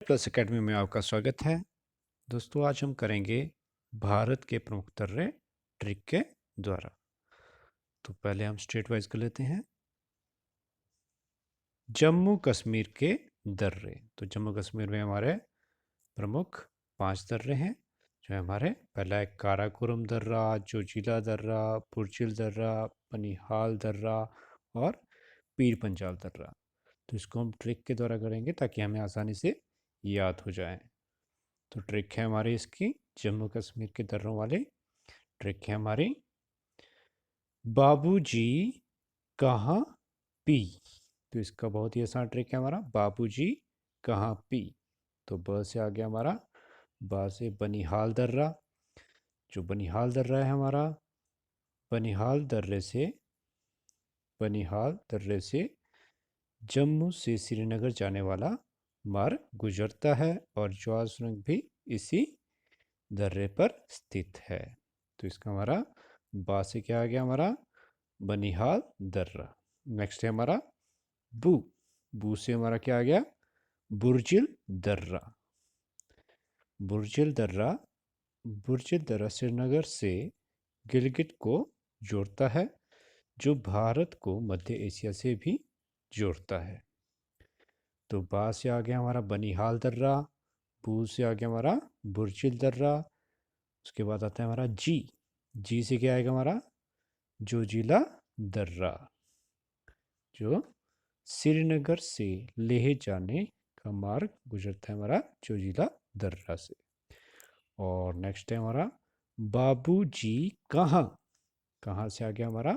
Plus academy में आपका स्वागत है। दोस्तों, आज हम करेंगे भारत के प्रमुख दर्रे ट्रिक के द्वारा। तो पहले हम स्टेट वाइज कर लेते हैं। जम्मू कश्मीर के दर्रे। तो जम्मू कश्मीर में हमारे प्रमुख 5 दर्रे हैं जो हमारे पहला है काराकोरम दर्रा, जोजिला दर्रा, पुरचिल दर्रा, बनिहाल दर्रा और पीर पंजाल दर्रा। तो इसको हम ट्रिक के द्वारा करेंगे ताकि हमें आसानी से याद हो जाए। तो ट्रिक है हमारी इसकी जम्मू कश्मीर के दर्रों वाले। ट्रिक है हमारी बाबूजी कहाँ पी। तो इसका बहुत ही आसान ट्रिक है हमारा बाबूजी कहाँ पी। तो ब से आ गया हमारा बा से बनिहाल दर्रा। जो बनिहाल दर्रा है हमारा बनिहाल दर्रे से जम्मू से श्रीनगर जाने वाला मार्ग गुजरता है और ज्वार सुरंग भी इसी दर्रे पर स्थित है। तो इसका हमारा बा से क्या आ गया हमारा बनिहाल दर्रा। नेक्स्ट है हमारा बू। बू से हमारा क्या आ गया बुर्जिल दर्रा। बुर्जिल दर्रा बुर्जिल दर्रा श्रीनगर से गिलगित को जोड़ता है जो भारत को मध्य एशिया से भी जोड़ता है। तो बा से आ गया हमारा बनिहाल दर्रा, बू से आ गया हमारा बुर्जिल दर्रा। उसके बाद आता है हमारा जी। जी से क्या आएगा हमारा जोजिला दर्रा जो श्रीनगर से लेह जाने का मार्ग गुजरता है हमारा जोजिला दर्रा से। और नेक्स्ट है हमारा बाबूजी कहाँ। कहाँ से आ गया हमारा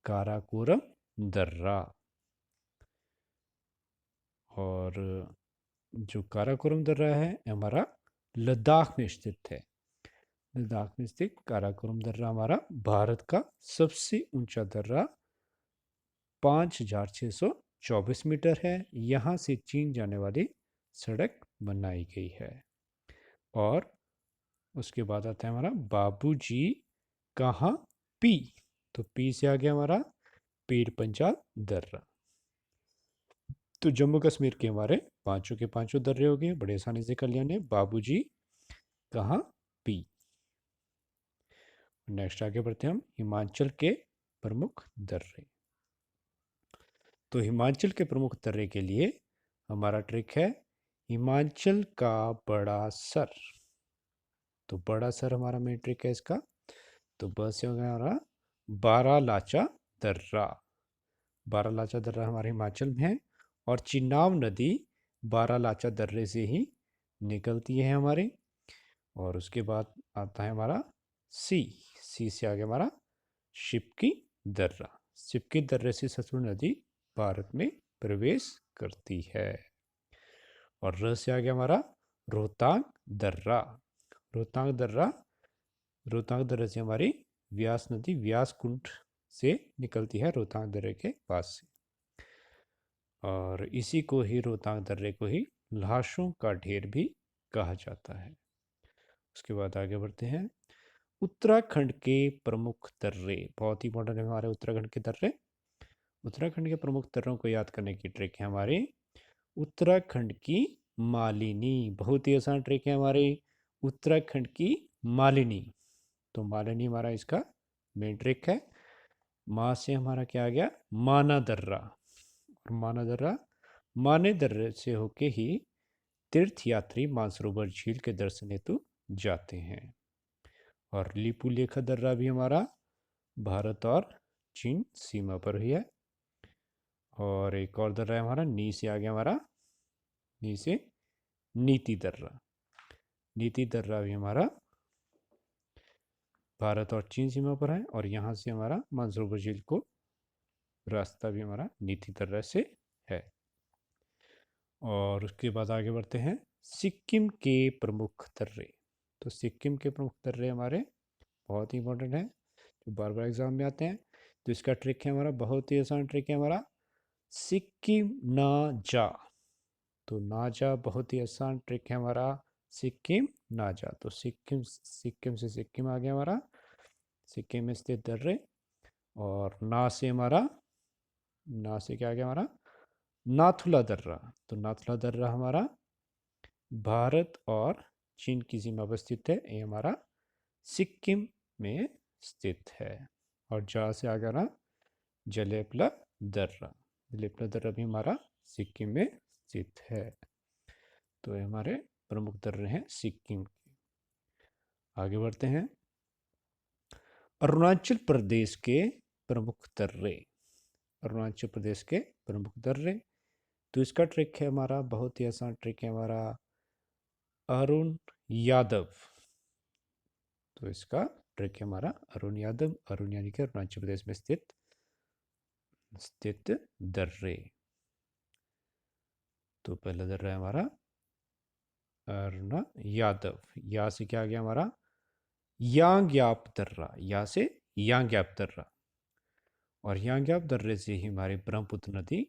काराकोरम दर्रा। और जो काराकोरम दर्रा है हमारा लद्दाख में स्थित है। लद्दाख में स्थित काराकोरम दर्रा हमारा भारत का सबसे ऊंचा दर्रा 5,624 मीटर है। यहाँ से चीन जाने वाली सड़क बनाई गई है। और उसके बाद आता है हमारा बाबूजी कहाँ पी। तो पी से आ गया हमारा पीर पंजाल दर्रा। तो जम्मू कश्मीर के हमारे पांचों के पांचों दर्रे हो गए, बड़े आसानी से कर लिया ने बाबूजी कहाँ पी। नेक्स्ट आगे बढ़ते हैं हम हिमाचल के प्रमुख दर्रे। तो हिमाचल के प्रमुख दर्रे के लिए हमारा ट्रिक है हिमाचल का बड़ा सर। तो बड़ा सर हमारा मेन ट्रिक है इसका। तो बस से हो गया हमारा बारालाचा दर्रा। बारालाचा दर्रा हमारे हिमाचल में है और चिनाब नदी बारालाचा दर्रे से ही निकलती है हमारे। और उसके बाद आता है हमारा सी। सी से आगे हमारा शिपकी दर्रा। शिपकी दर्रे से सतलुज नदी भारत में प्रवेश करती है। और र से आ गया हमारा रोहतांग दर्रा। रोहतांग दर्रा रोहतांग दर्रे से हमारी व्यास नदी व्यास कुंड से निकलती है रोहतांग दर्रे के पास से। और इसी को ही रोहतांग दर्रे को ही लाशों का ढेर भी कहा जाता है। उसके बाद आगे बढ़ते हैं उत्तराखंड के प्रमुख दर्रे। बहुत ही इंपॉर्टेंट है हमारे उत्तराखंड के दर्रे। उत्तराखंड के प्रमुख दर्रों को याद करने की ट्रिक है हमारी उत्तराखंड की मालिनी। बहुत ही आसान ट्रिक है हमारी उत्तराखंड की मालिनी। तो मालिनी हमारा इसका मेन ट्रिक है। माँ से हमारा क्या आ गया माना दर्रा। और माना दर्रा माने दर्रे से होके ही तीर्थ यात्री मानसरोवर झील के दर्शन हेतु जाते हैं। और लिपुलेखा दर्रा भी हमारा भारत और चीन सीमा पर ही है। और एक और दर्रा है हमारा नी से आ गया हमारा नी से नीति दर्रा। नीति दर्रा भी हमारा भारत और चीन सीमा पर है और यहाँ से हमारा मानसरोवर झील को रास्ता भी हमारा नीति दर्रा से है। और उसके बाद आगे बढ़ते हैं सिक्किम के प्रमुख दर्रे। तो सिक्किम के प्रमुख दर्रे हमारे बहुत ही इंपॉर्टेंट है जो बार बार एग्जाम में आते हैं। तो इसका ट्रिक है हमारा बहुत ही आसान ट्रिक है हमारा सिक्किम ना जा। तो ना जा बहुत ही आसान ट्रिक है हमारा सिक्किम ना जा। तो सिक्किम सिक्किम से सिक्किम आ गया हमारा सिक्किम में स्थित दर्रे। और ना से हमारा ना से क्या आ गया हमारा नाथुला दर्रा। तो नाथुला दर्रा हमारा भारत और चीन की सीमा पर स्थित है। ये हमारा सिक्किम में स्थित है। और जहाँ से आगे ना जलेपला दर्रा, जलेपला दर्रा भी हमारा सिक्किम में स्थित है। तो ये हमारे प्रमुख दर्रे हैं सिक्किम के। आगे बढ़ते हैं। अरुणाचल प्रदेश के प्रमुख दर्रे, अरुणाचल प्रदेश के प्रमुख दर्रे। तो इसका ट्रिक है हमारा, बहुत ही आसान ट्रिक है हमारा, अरुण यादव। तो इसका ट्रिक है हमारा अरुण यादव, अरुण यानी कि अरुणाचल प्रदेश में स्थित दर्रे। तो पहला दर्रा है हमारा अरुण यादव। यहाँ से क्या आ गया हमारा यांग्याप दर्रा, यहाँ से यांग्याप दर्रा। और यांग्याप दर्रे से ही हमारी ब्रह्मपुत्र नदी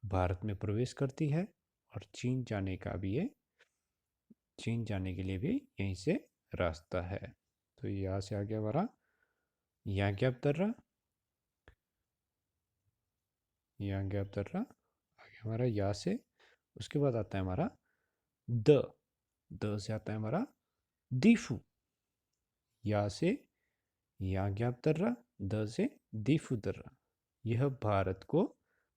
भारत में प्रवेश करती है। और चीन जाने का भी ये, चीन जाने के लिए भी यहीं से रास्ता है। तो यहाँ से आ गया हमारा यांग्याप दर्रा, यांग्याप दर्रा आ गया हमारा यहाँ से। उसके बाद आता है हमारा द द से आता है हमारा दीफू। यहाँ से यांग्याप दर्रा, द से दीफू दर्रा। यह भारत को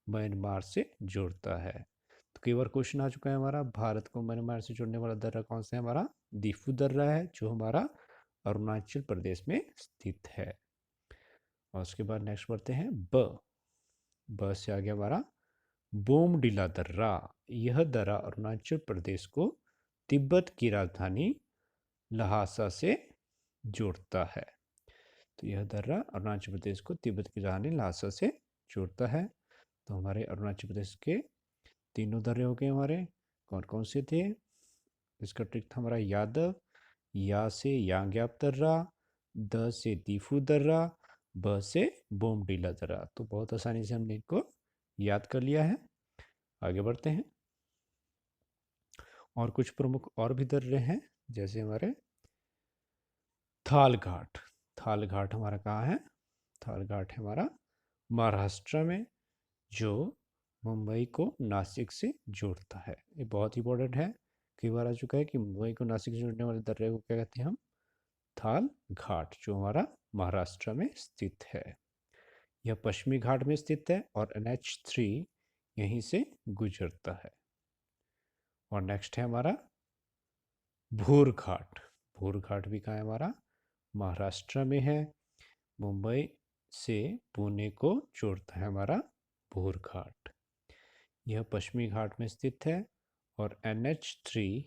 म्यांमार से जोड़ता है। तो कई बार क्वेश्चन आ चुका है हमारा, भारत को म्यांमार से जोड़ने वाला दर्रा कौन सा है, हमारा दीफू दर्रा है, जो हमारा अरुणाचल प्रदेश में स्थित है। और उसके बाद नेक्स्ट बढ़ते हैं ब से आ गया हमारा बोमडिला दर्रा। यह दर्रा अरुणाचल प्रदेश को तिब्बत की राजधानी लहासा से जोड़ता है। तो यह दर्रा अरुणाचल प्रदेश को तिब्बत की राजधानी लहासा से जोड़ता है। तो हमारे अरुणाचल प्रदेश के तीनों दर्रे हो गए हमारे। कौन कौन से थे, इसका ट्रिक था हमारा यादव, या से यांग्याप दर्रा, द से दीफू दर्रा, ब से बोमडिला दर्रा। तो बहुत आसानी से हमने इनको याद कर लिया है। आगे बढ़ते हैं। और कुछ प्रमुख और भी दर्रे हैं, जैसे हमारे थाल घाट। थाल घाट हमारा कहाँ है, थाल घाट है हमारा महाराष्ट्र में, जो मुंबई को नासिक से जोड़ता है। ये बहुत इंपॉर्टेंट है, कई बार आ चुका है कि मुंबई को नासिक से जोड़ने वाले दर्रे को क्या कहते हैं हम, थाल घाट, जो हमारा महाराष्ट्र में स्थित है। यह पश्चिमी घाट में स्थित है और NH3 यहीं से गुजरता है। और नेक्स्ट है हमारा भूर घाट। भूर घाट भी कहाँ है हमारा, महाराष्ट्र में है, मुंबई से पुणे को जोड़ता है हमारा भूर घाट। यह पश्चिमी घाट में स्थित है और NH3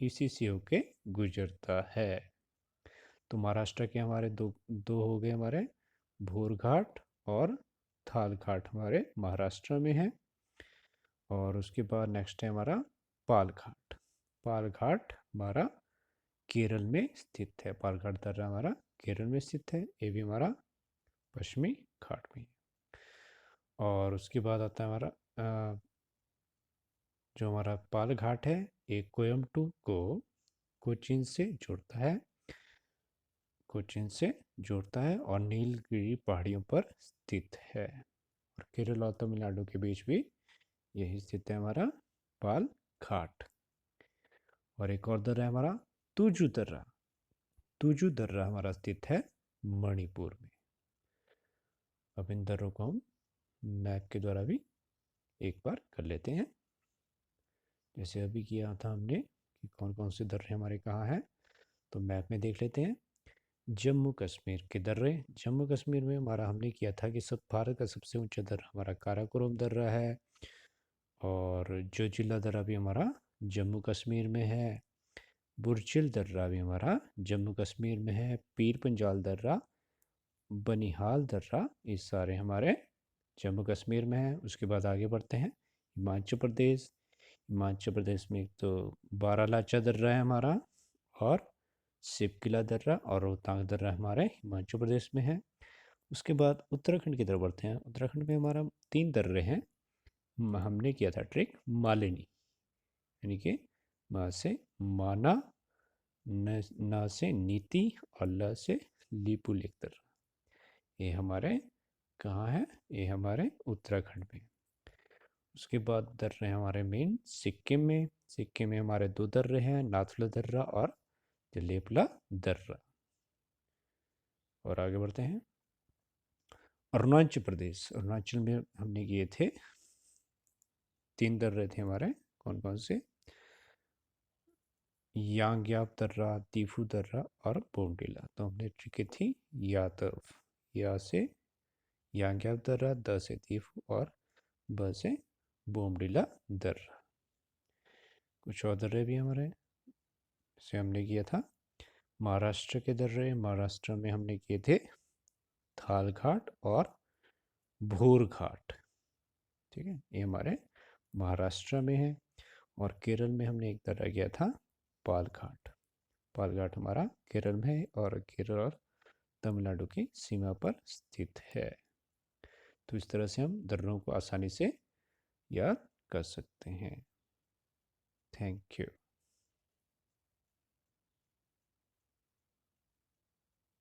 इसी से होके गुजरता है। तो महाराष्ट्र के हमारे दो दो हो गए हमारे, भूर घाट और थाल घाट हमारे महाराष्ट्र में है। और उसके बाद नेक्स्ट है हमारा पाल घाट। पाल घाट हमारा केरल में स्थित है, पाल घाट दर्रा हमारा केरल में स्थित है, ये भी हमारा पश्चिमी घाट में। और उसके बाद आता है हमारा जो हमारा पाल घाट है, ये कोयम्बटूर को कोचीन से जोड़ता है, कोचीन से जोड़ता है और नीलगिरी पहाड़ियों पर स्थित है। और केरल और तमिलनाडु के बीच भी यही स्थित है हमारा पाल घाट। और एक और दर्रा है हमारा तुजू दर्रा। तुजू दर्रा हमारा स्थित है मणिपुर में। अब इन दर्रों को हम मैप के द्वारा भी एक बार कर लेते हैं, जैसे अभी किया था हमने कि कौन कौन से दर्रे हमारे कहाँ हैं। तो मैप में देख लेते हैं। जम्मू कश्मीर के दर्रे, जम्मू कश्मीर में हमारा हमने किया था कि सब भारत का सबसे ऊंचा दर्रा हमारा काराकोरम दर्रा है। और जो जिला दर्रा भी हमारा जम्मू कश्मीर में है। बुरचिल दर्रा भी हमारा जम्मू कश्मीर में है। पीर पंजाल दर्रा, बनिहाल दर्रा, ये सारे हमारे जम्मू कश्मीर में है। उसके बाद आगे बढ़ते हैं हिमाचल प्रदेश। हिमाचल प्रदेश में एक तो बारालाचा दर्रा है हमारा, और सिपकिला दर्रा और रोहतांग दर्रा हमारे हिमाचल प्रदेश में है। उसके बाद उत्तराखंड की तरफ बढ़ते हैं। उत्तराखंड में हमारा 3 दर्रे हैं। हमने किया था ट्रिक मालिनी, यानी कि म से माना, न से नीति और ल से लिपुलेख दर्रा। ये हमारे कहाँ है, ये हमारे उत्तराखंड में। उसके बाद दर्रे हैं हमारे मेन सिक्किम में। सिक्किम में हमारे दो दर्रे हैं, नाथुला दर्रा और जलेपला दर्रा। और आगे बढ़ते हैं। अरुणाचल प्रदेश, अरुणाचल में हमने किए थे 3 दर्रे थे हमारे, कौन कौन से? यांग्याप दर्रा, तीफू दर्रा और बोमडिला। तो हमने की थी या तरफ, या से यांग्याप दर्रा, द से तीफू और ब से बोमडिला दर्रा। कुछ और दर्रे भी हमारे से हमने किया था। महाराष्ट्र के दर्रे, महाराष्ट्र में हमने किए थे थाल घाट और भोर घाट। ठीक है, ये हमारे महाराष्ट्र में है। और केरल में हमने एक दर्रा किया था पाल घाट। पाल घाट हमारा केरल में है और केरल और तमिलनाडु की सीमा पर स्थित है। तो इस तरह से हम दर्रों को आसानी से याद कर सकते हैं। Thank you.